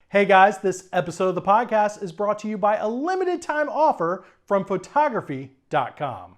Hey guys, this episode of the podcast is brought to you by a limited time offer from photography.com.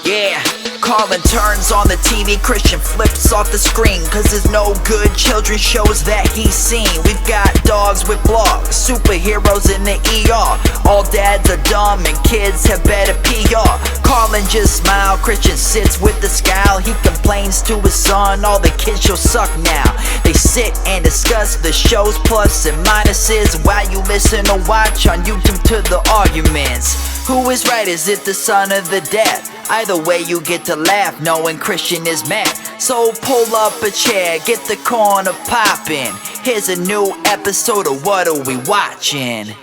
Yeah, Carlin turns on the TV, Christian flips off the screen, cause there's no good children's shows that he's seen. We've got dogs with blogs, superheroes in the ER. All dads are dumb and kids have better PR. Carlin just smile, Christian sits with the scowl. He complains to his son, all the kids shows suck now. They sit and discuss the show's plus and minuses while you listen or watch on YouTube to the arguments. Who is right? Is it the son or the dad? Either way you get to laugh knowing Christian is mad. So pull up a chair, get the corner poppin'. Here's a new episode of What Are We Watching?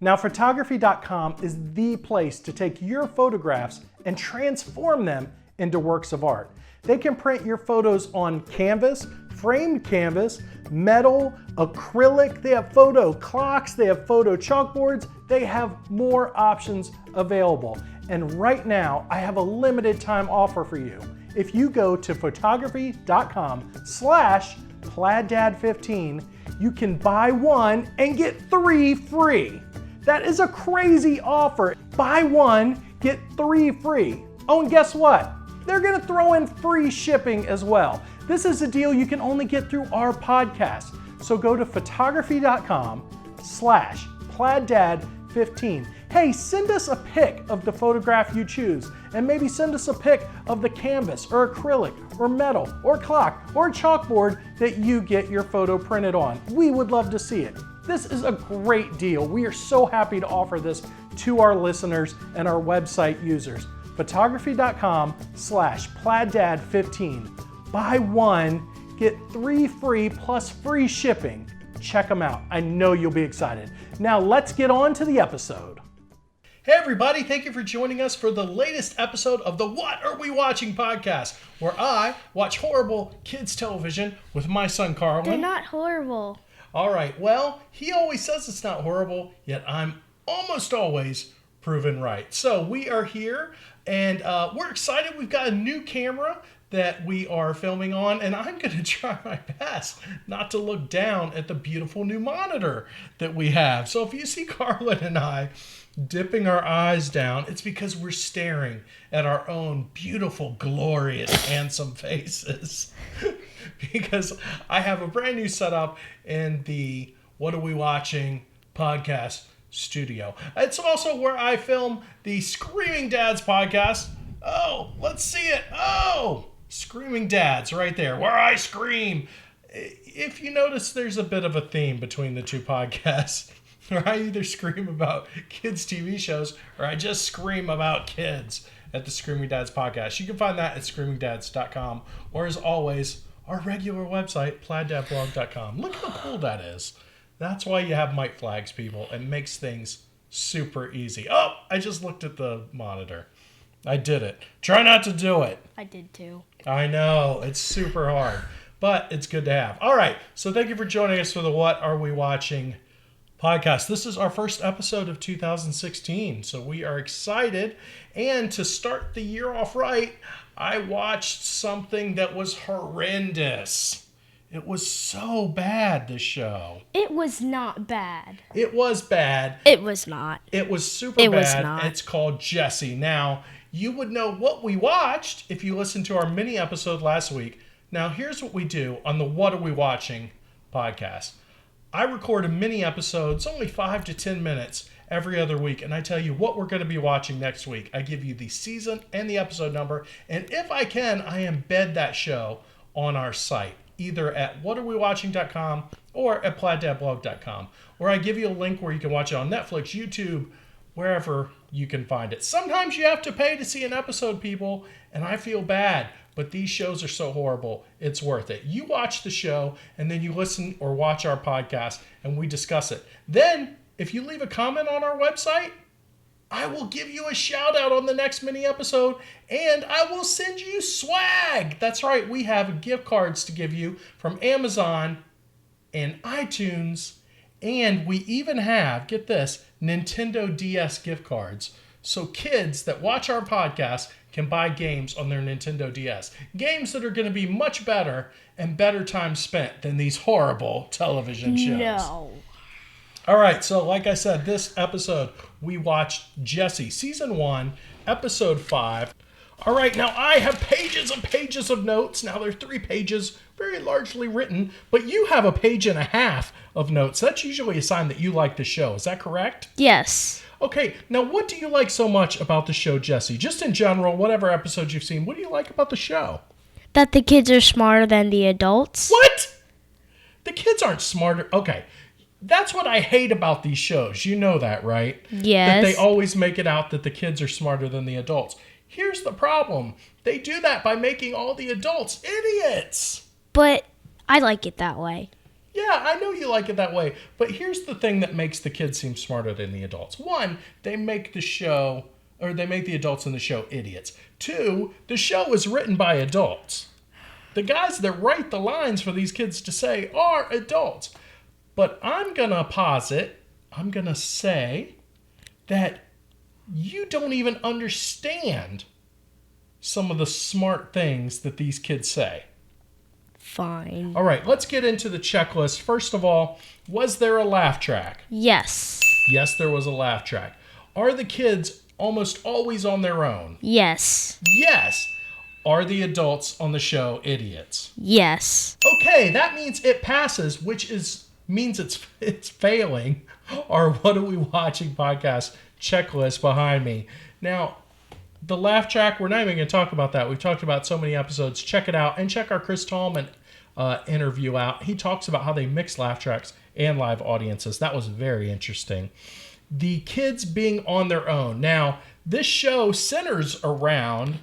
Now, photography.com is the place to take your photographs and transform them into works of art. They can print your photos on canvas, framed canvas, metal, acrylic. They have photo clocks, they have photo chalkboards. They have more options available. And right now, I have a limited time offer for you. If you go to photography.com/PlaidDad15, you can buy one and get 3 free. That is a crazy offer. Buy one, get 3 free. Oh, and guess what? They're gonna throw in free shipping as well. This is a deal you can only get through our podcast. So go to photography.com/PlaidDad15. Hey, send us a pic of the photograph you choose, and maybe send us a pic of the canvas or acrylic or metal or clock or chalkboard that you get your photo printed on. We would love to see it. This is a great deal. We are so happy to offer this to our listeners and our website users. Photography.com/PlaidDad15. Buy one, get 3 free plus free shipping. Check them out. I know you'll be excited. Now let's get on to the episode. Hey everybody, thank you for joining us for the latest episode of the What Are We Watching podcast, where I watch horrible kids television with my son Carlin. They're not horrible. All right, well, he always says it's not horrible, yet I'm almost always proven right. So we are here and we're excited. We've got a new camera that we are filming on, and I'm going to try my best not to look down at the beautiful new monitor that we have. So if you see Carlin and I dipping our eyes down, it's because we're staring at our own beautiful, glorious, handsome faces. Because I have a brand new setup in the What Are We Watching podcast studio. It's also where I film the Screaming Dads podcast. Oh, let's see it. Oh, Screaming Dads right there, where I scream. If you notice, there's a bit of a theme between the two podcasts. Where I either scream about kids' TV shows or I just scream about kids at the Screaming Dads podcast. You can find that at screamingdads.com, or as always, our regular website, PlaidDadblog.com. Look how cool that is. That's why you have mic flags, people. It makes things super easy. Oh, I just looked at the monitor. I did it. Try not to do it. I did too. I know. It's super hard, but it's good to have. All right. So thank you for joining us for the What Are We Watching podcast. This is our first episode of 2016, so we are excited. And to start the year off right, I watched something that was horrendous. It was so bad, this show. It was not bad. It was bad. It was not. It was super bad. It was not. It's called Jessie. Now, you would know what we watched if you listened to our mini episode last week. Now, here's what we do on the What Are We Watching podcast. I record a mini episodes, only 5 to 10 minutes every other week, and I tell you what we're going to be watching next week. I give you the season and the episode number, and if I can, I embed that show on our site, either at whatarewewatching.com or at PlaidDadblog.com, or I give you a link where you can watch it on Netflix, YouTube, wherever you can find it. Sometimes you have to pay to see an episode, people, and I feel bad. But these shows are so horrible, it's worth it. You watch the show, and then you listen or watch our podcast, and we discuss it. Then, if you leave a comment on our website, I will give you a shout out on the next mini episode, and I will send you swag. That's right, we have gift cards to give you from Amazon and iTunes, and we even have, get this, Nintendo DS gift cards. So kids that watch our podcast can buy games on their Nintendo DS. Games that are going to be much better and better time spent than these horrible television shows. No. All right, so like I said, this episode, we watched Jessie, Season 1, Episode 5. All right, now I have pages and pages of notes. Now they're 3 pages, very largely written, but you have a page and a half of notes. That's usually a sign that you like the show. Is that correct? Yes. Okay, now what do you like so much about the show, Jessie? Just in general, whatever episodes you've seen, what do you like about the show? That the kids are smarter than the adults. What? The kids aren't smarter. Okay, that's what I hate about these shows. You know that, right? Yes. That they always make it out that the kids are smarter than the adults. Here's the problem. They do that by making all the adults idiots. But I like it that way. Yeah, I know you like it that way. But here's the thing that makes the kids seem smarter than the adults. 1, they make the adults in the show idiots. 2, the show is written by adults. The guys that write the lines for these kids to say are adults. But I'm going to say that you don't even understand some of the smart things that these kids say. Fine. All right, let's get into the checklist. First of all, was there a laugh track? Yes. Yes, there was a laugh track. Are the kids almost always on their own? Yes. Yes. Are the adults on the show idiots? Yes. Okay, that means it passes, which means it's failing our What Are We Watching podcast checklist behind me. Now, the laugh track, we're not even going to talk about that. We've talked about so many episodes. Check it out and check our Chris Tallman interview out. He talks about how they mix laugh tracks and live audiences. That was very interesting. The kids being on their own. Now, this show centers around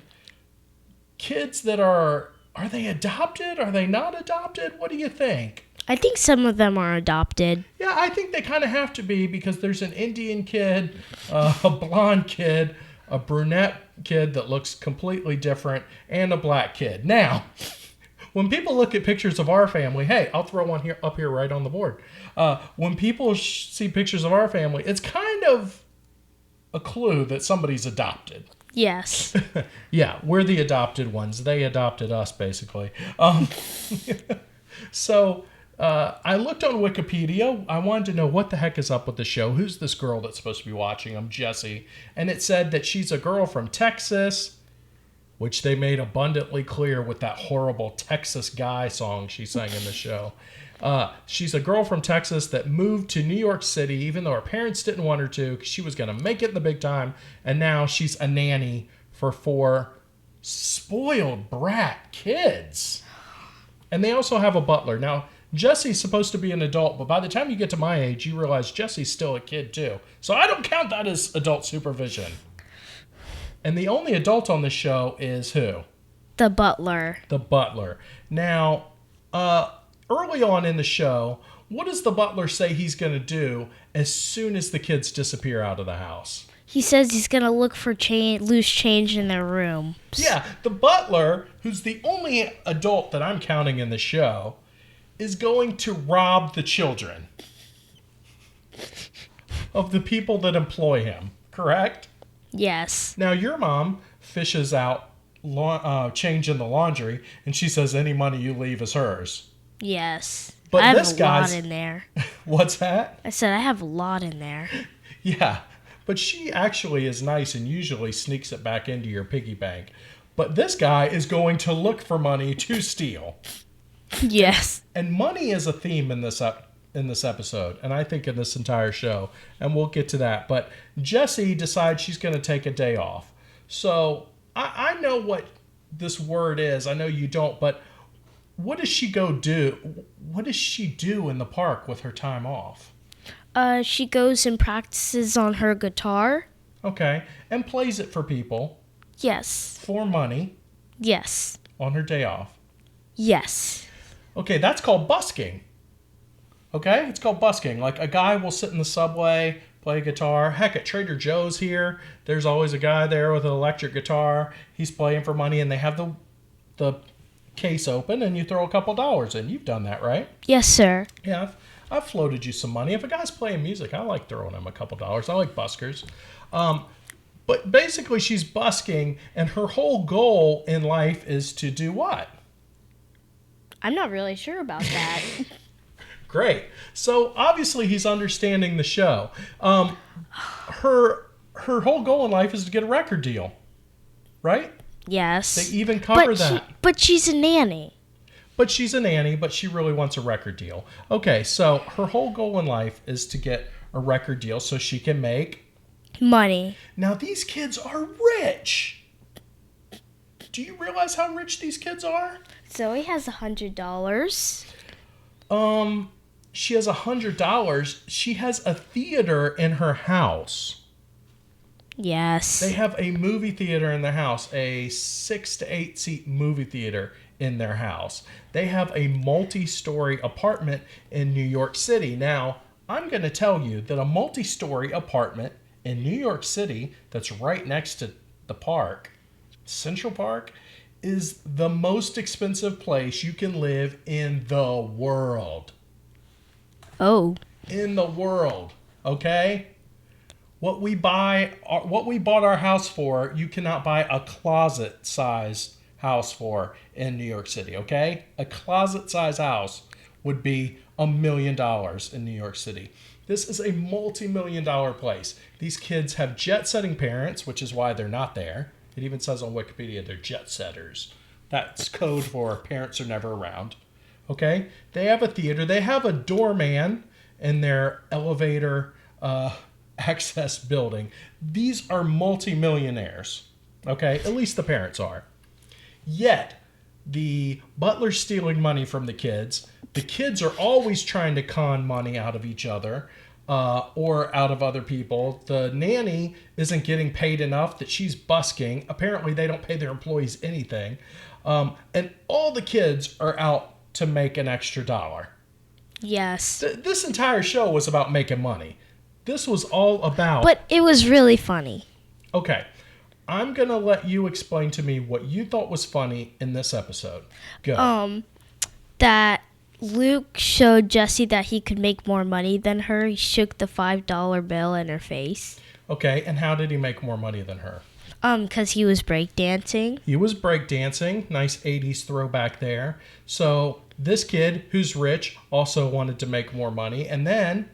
kids that are they adopted? Are they not adopted? What do you think? I think some of them are adopted. Yeah, I think they kind of have to be because there's an Indian kid, a blonde kid, a brunette kid that looks completely different, and a black kid. Now, when people look at pictures of our family, hey, I'll throw one up here right on the board. When people see pictures of our family, it's kind of a clue that somebody's adopted. Yes. Yeah, we're the adopted ones. They adopted us, basically. So I looked on Wikipedia. I wanted to know what the heck is up with the show. Who's this girl that's supposed to be watching them? Jessie. And it said that she's a girl from Texas, which they made abundantly clear with that horrible Texas Guy song she sang in the show. She's a girl from Texas that moved to New York City, even though her parents didn't want her to, because she was going to make it in the big time. And now she's a nanny for 4 spoiled brat kids. And they also have a butler. Now, Jessie's supposed to be an adult, but by the time you get to my age, you realize Jessie's still a kid too. So I don't count that as adult supervision. And the only adult on the show is who? The butler. The butler. Now, early on in the show, what does the butler say he's going to do as soon as the kids disappear out of the house? He says he's going to look for loose change in their room. Yeah, the butler, who's the only adult that I'm counting in the show, is going to rob the children of the people that employ him, correct? Yes. Now, your mom fishes out change in the laundry, and she says any money you leave is hers. Yes. But I have this a guy's... lot in there. What's that? I said I have a lot in there. Yeah, but she actually is nice and usually sneaks it back into your piggy bank. But this guy is going to look for money to steal. Yes. And money is a theme in this episode, and I think in this entire show, and we'll get to that. But Jessie decides she's going to take a day off. So I know what this word is. I know you don't, but what does she go do? What does she do in the park with her time off? She goes and practices on her guitar. Okay, and plays it for people. Yes. For money. Yes. On her day off. Yes. Okay, that's called busking. Okay, it's called busking. Like a guy will sit in the subway play guitar. Heck, at Trader Joe's here, there's always a guy there with an electric guitar. He's playing for money, and they have the case open, and you throw a couple dollars in. You've done that, right? Yes, sir. Yeah, I've floated you some money. If a guy's playing music, I like throwing him a couple dollars. I like buskers. But basically, she's busking, and her whole goal in life is to do what? I'm not really sure about that. Great. So obviously he's understanding the show. Her whole goal in life is to get a record deal, right? Yes. They even cover that. But she's a nanny. But she's a nanny, but she really wants a record deal. Okay, so her whole goal in life is to get a record deal so she can make money. Now these kids are rich. Do you realize how rich these kids are? Zoe has $100. She has $100. She has a theater in her house. Yes. They have a movie theater in their house, a 6 to 8 seat movie theater in their house. They have a multi-story apartment in New York City. Now, I'm going to tell you that a multi-story apartment in New York City that's right next to the park, Central Park, is the most expensive place you can live in the world. Oh. In the world, okay? What we bought our house for, you cannot buy a closet-sized house for in New York City, okay? A closet-sized house would be $1 million in New York City. This is a multi-million-dollar place. These kids have jet-setting parents, which is why they're not there. It even says on Wikipedia they're jet-setters. That's code for parents are never around. Okay? They have a theater. They have a doorman in their elevator access building. These are multi-millionaires. Okay? At least the parents are. Yet, the butler's stealing money from the kids. The kids are always trying to con money out of each other or out of other people. The nanny isn't getting paid enough that she's busking. Apparently, they don't pay their employees anything. And all the kids are out to make an extra dollar. Yes. This entire show was about making money. This was all about... But it was really funny. Okay. I'm going to let you explain to me what you thought was funny in this episode. Go. That Luke showed Jessie that he could make more money than her. He shook the $5 bill in her face. Okay, and how did he make more money than her? 'Cause he was breakdancing. He was breakdancing. Nice 80s throwback there. So this kid, who's rich, also wanted to make more money. And then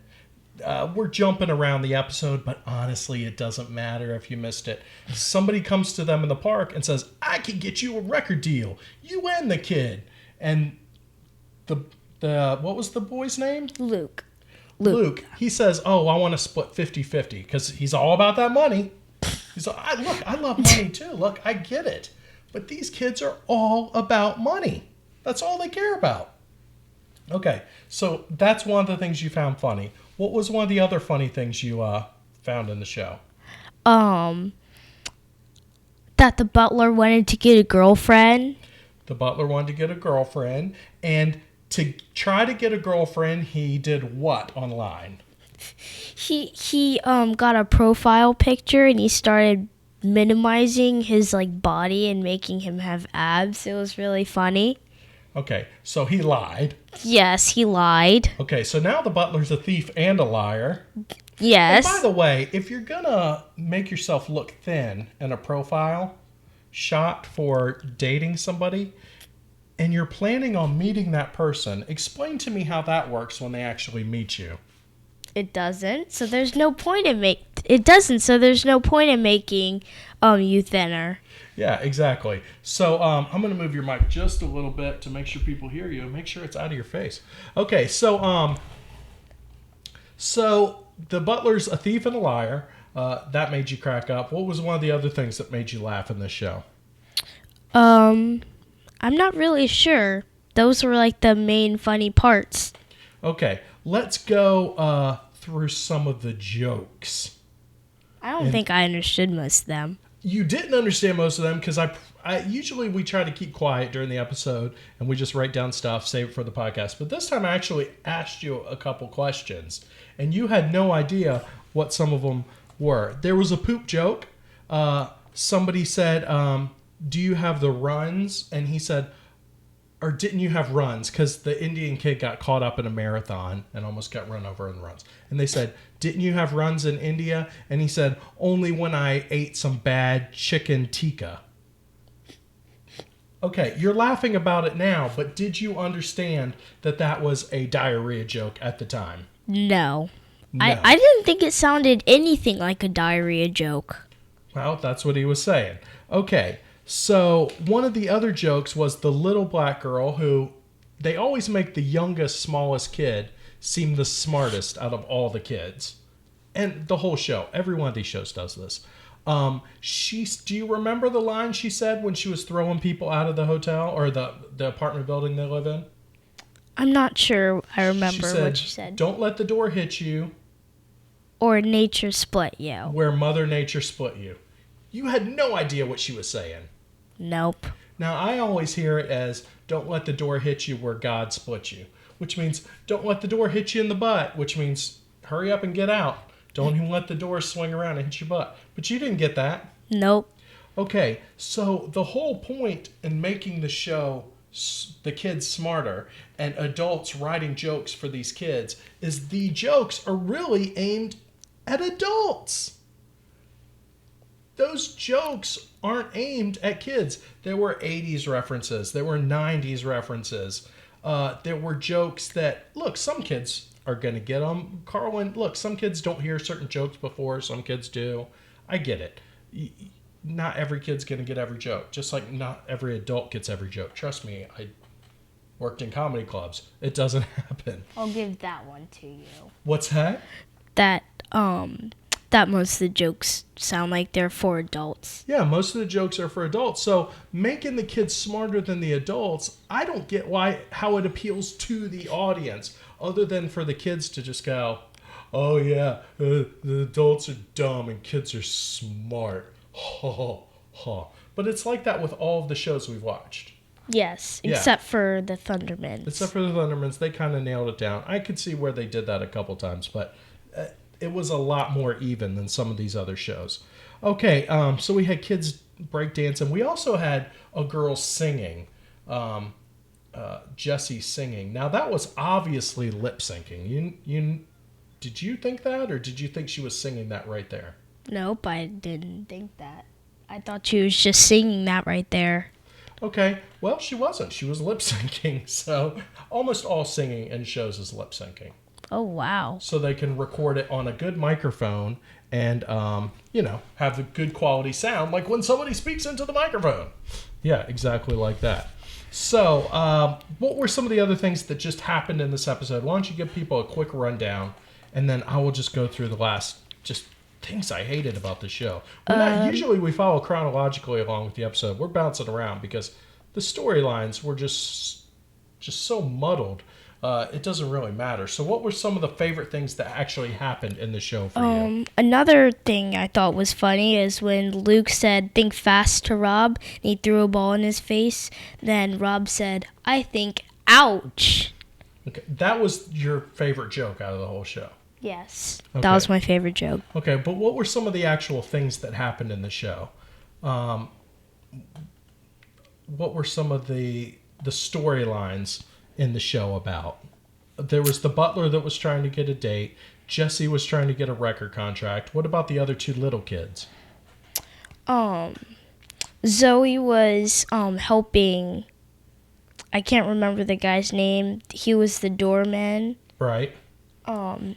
we're jumping around the episode, but honestly, it doesn't matter if you missed it. Somebody comes to them in the park and says, I can get you a record deal. You and the kid. And the what was the boy's name? Luke. He says, oh, I want to split 50-50 because he's all about that money. He's like, I love money too. Look, I get it. But these kids are all about money. That's all they care about. Okay, so that's one of the things you found funny. What was one of the other funny things you found in the show? That the butler wanted to get a girlfriend. The butler wanted to get a girlfriend, and to try to get a girlfriend, he did what online? He got a profile picture and he started minimizing his body and making him have abs. It was really funny. Okay, so he lied. Yes, he lied. Okay, so now the butler's a thief and a liar. Yes. And by the way, if you're gonna make yourself look thin in a profile shot for dating somebody, and you're planning on meeting that person, explain to me how that works when they actually meet you. It doesn't. So there's no point in It doesn't. So there's no point in making you thinner. Yeah, exactly. So I'm going to move your mic just a little bit to make sure people hear you and make sure it's out of your face. Okay, so the butler's a thief and a liar. That made you crack up. What was one of the other things that made you laugh in this show? I'm not really sure. Those were the main funny parts. Okay, let's go through some of the jokes. I don't think I understood most of them. You didn't understand most of them because I Usually we try to keep quiet during the episode and we just write down stuff, save it for the podcast. But this time I actually asked you a couple questions and you had no idea what some of them were. There was a poop joke. Somebody said, do you have the runs? And he said, or didn't you have runs? Because the Indian kid got caught up in a marathon and almost got run over in runs. And they said, didn't you have runs in India? And he said, only when I ate some bad chicken tikka. Okay, you're laughing about it now, but did you understand that that was a diarrhea joke at the time? No. No. I didn't think it sounded anything like a diarrhea joke. Well, that's what he was saying. Okay, so one of the other jokes was the little black girl who they always make the youngest, smallest kid seem the smartest out of all the kids. And the whole show, every one of these shows does this. Do you remember the line she said when she was throwing people out of the hotel or the apartment building they live in? I'm not sure I remember what she said. Don't let the door hit you. Or nature split you. Where Mother Nature split you. You had no idea what she was saying. Nope. Now, I always hear it as, don't let the door hit you where God split you. Which means, don't let the door hit you in the butt. Which means, hurry up and get out. Don't even let the door swing around and hit your butt. But you didn't get that. Nope. Okay, so the whole point in making the show the kids smarter and adults writing jokes for these kids is the jokes are really aimed at adults. Those jokes aren't aimed at kids. There were 80s references. There were 90s references. There were jokes that, look, some kids are going to get them. Carlin, look, some kids don't hear certain jokes before. Some kids do. I get it. Not every kid's going to get every joke. Just like not every adult gets every joke. Trust me, I worked in comedy clubs. It doesn't happen. I'll give that one to you. What's that? That most of the jokes sound like they're for adults. Yeah, most of the jokes are for adults. So making the kids smarter than the adults, I don't get how it appeals to the audience, other than for the kids to just go, oh yeah, the adults are dumb and kids are smart. Ha ha ha. But it's like that with all of the shows we've watched. Yes, Yeah. except for the Thundermans. Except for the Thundermans, they kind of nailed it down. I could see where they did that a couple times, but it was a lot more even than some of these other shows. Okay, so we had kids breakdancing. We also had a girl singing, Jessie singing. Now that was obviously lip syncing. Did you think that, or did you think she was singing that right there? Nope, I didn't think that. I thought she was just singing that right there. Okay, well, she wasn't. She was lip syncing. So almost all singing in shows is lip syncing. Oh, wow. So they can record it on a good microphone and, have the good quality sound, like when somebody speaks into the microphone. Yeah, exactly like that. So what were some of the other things that just happened in this episode? Why don't you give people a quick rundown, and then I will just go through the last just things I hated about the show. Usually we follow chronologically along with the episode. We're bouncing around because the storylines were just so muddled. It doesn't really matter. So what were some of the favorite things that actually happened in the show for you? Another thing I thought was funny is when Luke said, think fast to Rob, and he threw a ball in his face. Then Rob said, I think, ouch. Okay, that was your favorite joke out of the whole show. Yes, Okay. that was my favorite joke. Okay, but what were some of the actual things that happened in the show? What were some of the storylines in the show about? There was the butler that was trying to get a date. Jessie was trying to get a record contract. What about the other two little kids? Zoe was helping. I can't remember the guy's name. He was the doorman. Right.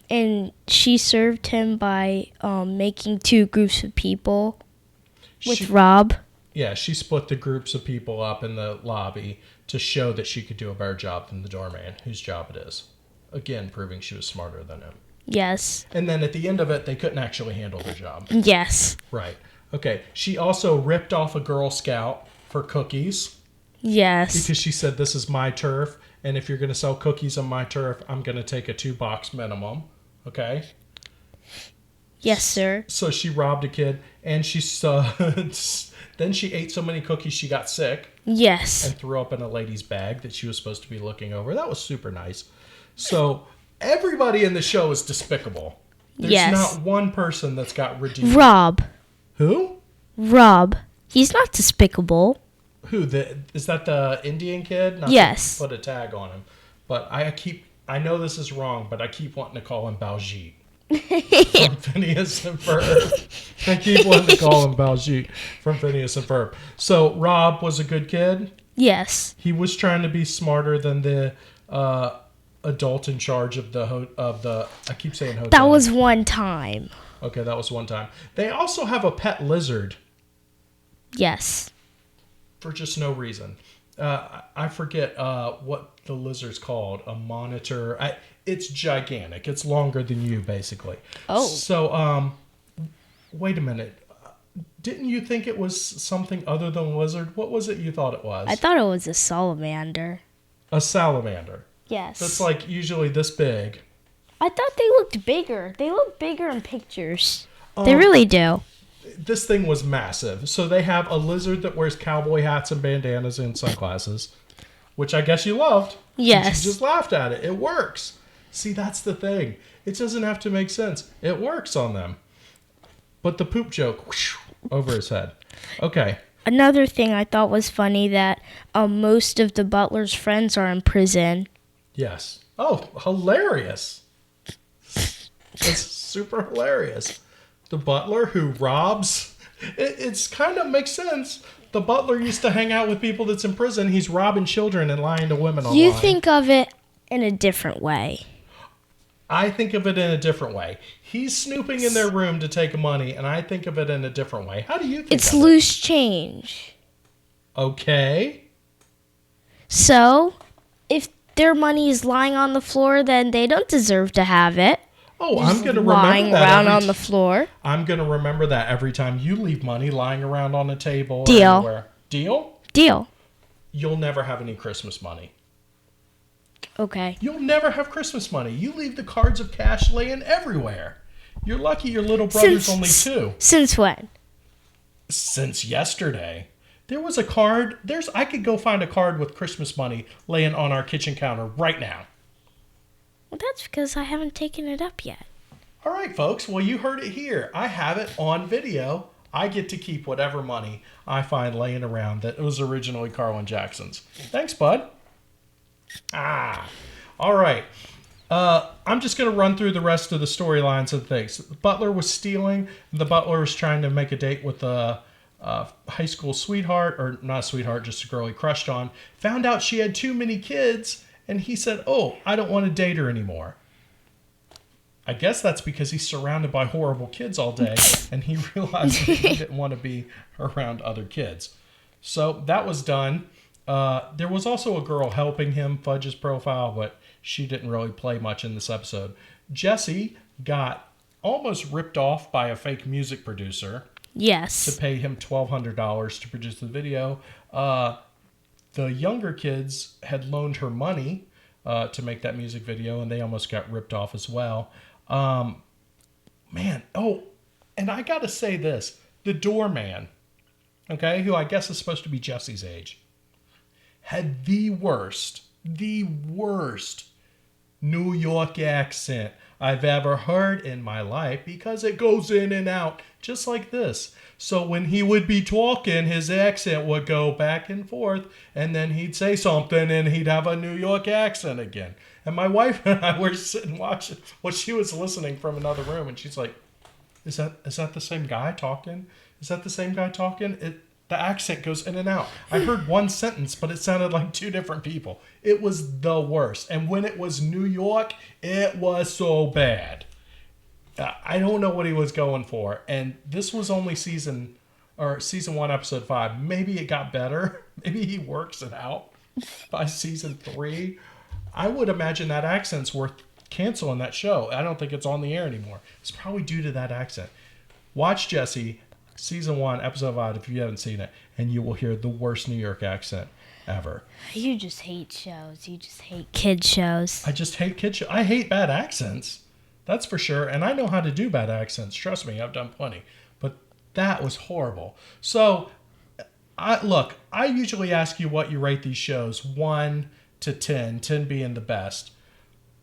And she served him by making two groups of people with Rob. Yeah, she split the groups of people up in the lobby to show that she could do a better job than the doorman, whose job it is. Again, proving she was smarter than him. Yes. And then at the end of it, they couldn't actually handle their job. Yes. Right. Okay. She also ripped off a Girl Scout for cookies. Yes. Because she said, this is my turf, and if you're going to sell cookies on my turf, I'm going to take a 2-box minimum. Okay? Yes, sir. So she robbed a kid. And then she ate so many cookies she got sick Yes. and threw up in a lady's bag that she was supposed to be looking over. That was super nice. So everybody in the show is despicable. There's Yes. not one person that's got redeemed. Rob. Who? Rob. He's not despicable. Who? Is that the Indian kid? Not Yes. to put a tag on him. But I know this is wrong, but I keep wanting to call him Baljeet. From Phineas and Ferb. I keep wanting to call him Baljeet from Phineas and Ferb. So Rob was a good kid. Yes. He was trying to be smarter than the adult in charge of the. I keep saying hotel. That was one time. Okay, that was one time. They also have a pet lizard Yes. for just no reason. I forget what the lizard's called. A monitor. It's gigantic. It's longer than you, basically. Oh. So, wait a minute. Didn't you think it was something other than a lizard? What was it you thought it was? I thought it was a salamander. A salamander. Yes. That's like usually this big. I thought they looked bigger. They look bigger in pictures. They really do. This thing was massive. So they have a lizard that wears cowboy hats and bandanas and sunglasses, which I guess you loved. Yes. You just laughed at it. It works. See, that's the thing. It doesn't have to make sense. It works on them. But the poop joke, whoosh, over his head. Okay. Another thing I thought was funny that most of the butler's friends are in prison. Yes. Oh, hilarious. It's super hilarious. The butler who robs. It's kind of makes sense. The butler used to hang out with people that's in prison. He's robbing children and lying to women online. You think of it in a different way. I think of it in a different way. He's snooping in their room to take money, and I think of it in a different way. How do you think It's of it? loose change. Okay. So, if their money is lying on the floor, then they don't deserve to have it. Oh, I'm going to lying remember that. around on the floor. I'm going to remember that every time you leave money lying around on a table. Deal. Or anywhere. Deal? Deal. You'll never have any Christmas money. Okay. You'll never have Christmas money. You leave the cards of cash laying everywhere. You're lucky your little brother's only 2. Since when? Since yesterday. There was a card. I could go find a card with Christmas money laying on our kitchen counter right now. Well, that's because I haven't taken it up yet. All right, folks. Well, you heard it here. I have it on video. I get to keep whatever money I find laying around that was originally Carlin Jackson's. Thanks, bud. All right. I'm just going to run through the rest of the storylines and things. The butler was stealing. The butler was trying to make a date with a high school sweetheart, or not a sweetheart, just a girl he crushed on. Found out she had too many kids, and he said, "Oh, I don't want to date her anymore." I guess that's because he's surrounded by horrible kids all day, and he realized that he didn't want to be around other kids. So that was done. There was also a girl helping him fudge his profile, but she didn't really play much in this episode. Jessie got almost ripped off by a fake music producer to Yes. pay him $1,200 to produce the video. The younger kids had loaned her money to make that music video, and they almost got ripped off as well. Man, oh, and I got to say this. The doorman, okay, who I guess is supposed to be Jessie's age, had the worst New York accent I've ever heard in my life, because it goes in and out just like this. So when he would be talking, his accent would go back and forth, and then he'd say something and he'd have a New York accent again. And my wife and I were sitting watching. Well, she was listening from another room, and she's like, is that the same guy talking? Is that the same guy talking? The accent goes in and out. I heard one sentence, but it sounded like 2 different people. It was the worst. And when it was New York, it was so bad. I don't know what he was going for. And this was only season 1, episode 5. Maybe it got better. Maybe he works it out by season 3. I would imagine that accent's worth canceling that show. I don't think it's on the air anymore. It's probably due to that accent. Watch Jessie, season 1, episode 5, if you haven't seen it, and you will hear the worst New York accent ever. You just hate shows. You just hate kid shows. I just hate kid shows. I hate bad accents. That's for sure. And I know how to do bad accents. Trust me, I've done plenty. But That was horrible. So, I usually ask you what you rate these shows, 1 to 10, 10 being the best.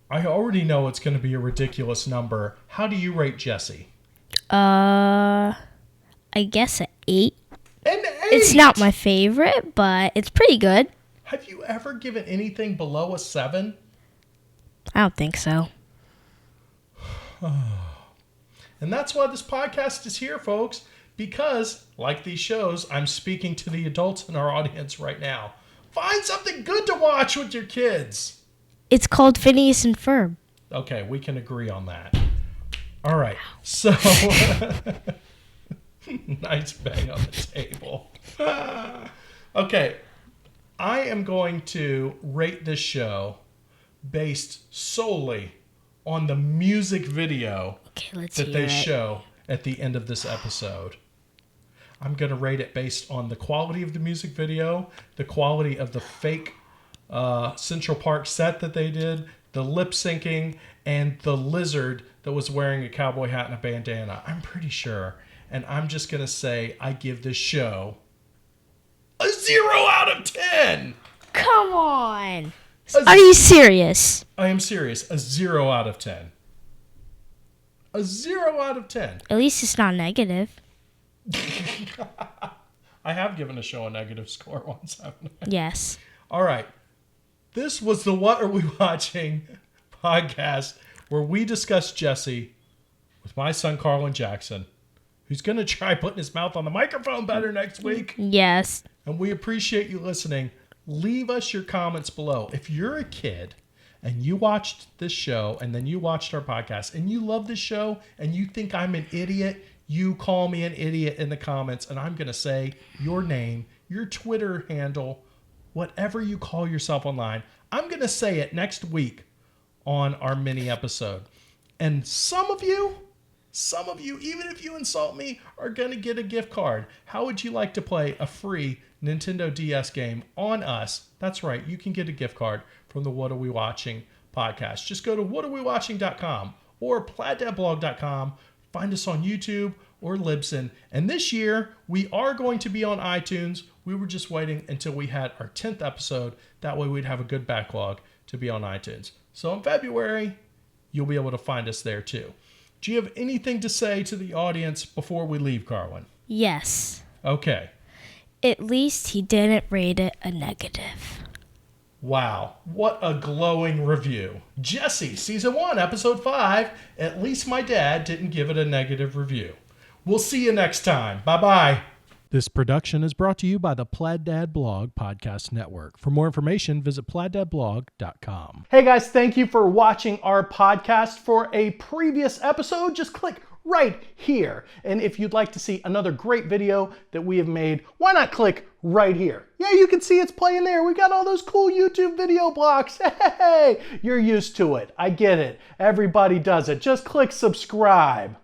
I already know it's going to be a ridiculous number. How do you rate Jessie? I guess an 8. An 8? It's not my favorite, but it's pretty good. Have you ever given anything below a 7? I don't think so. And that's why this podcast is here, folks. Because, like these shows, I'm speaking to the adults in our audience right now. Find something good to watch with your kids. It's called Phineas and Ferb. Okay, we can agree on that. All right, so nice bang on the table. Okay, I am going to rate this show based solely on the music video that they show at the end of this episode. I'm going to rate it based on the quality of the music video, the quality of the fake Central Park set that they did, the lip syncing, and the lizard that was wearing a cowboy hat and a bandana. I'm pretty sure. And I'm just going to say I give this show a 0 out of 10. Come on. Are you serious? I am serious. A 0 out of 10. A 0 out of 10. At least it's not negative. I have given a show a negative score once, haven't I? Yes. All right. This was the What Are We Watching podcast where we discuss Jessie with my son, Carlin Jackson, who's going to try putting his mouth on the microphone better next week. Yes. And we appreciate you listening. Leave us your comments below. If you're a kid and you watched this show and then you watched our podcast and you love this show and you think I'm an idiot, you call me an idiot in the comments and I'm going to say your name, your Twitter handle, whatever you call yourself online. I'm going to say it next week on our mini episode. And some of you, even if you insult me, are going to get a gift card. How would you like to play a free Nintendo DS game on us? That's right. You can get a gift card from the What Are We Watching podcast. Just go to whatarewewatching.com or pladdadblog.com. Find us on YouTube or Libsyn. And this year, we are going to be on iTunes. We were just waiting until we had our 10th episode. That way we'd have a good backlog to be on iTunes. So in February, you'll be able to find us there too. Do you have anything to say to the audience before we leave, Carlin? Yes. Okay. At least he didn't rate it a negative. Wow, what a glowing review. Jessie, Season 1, Episode 5. At least my dad didn't give it a negative review. We'll see you next time. Bye-bye. This production is brought to you by the Plaid Dad Blog Podcast Network. For more information, visit pladdadblog.com. Hey guys, thank you for watching our podcast. For a previous episode, just click right here. And if you'd like to see another great video that we have made, why not click right here? Yeah, you can see it's playing there. We got all those cool YouTube video blocks. Hey, you're used to it. I get it. Everybody does it. Just click subscribe.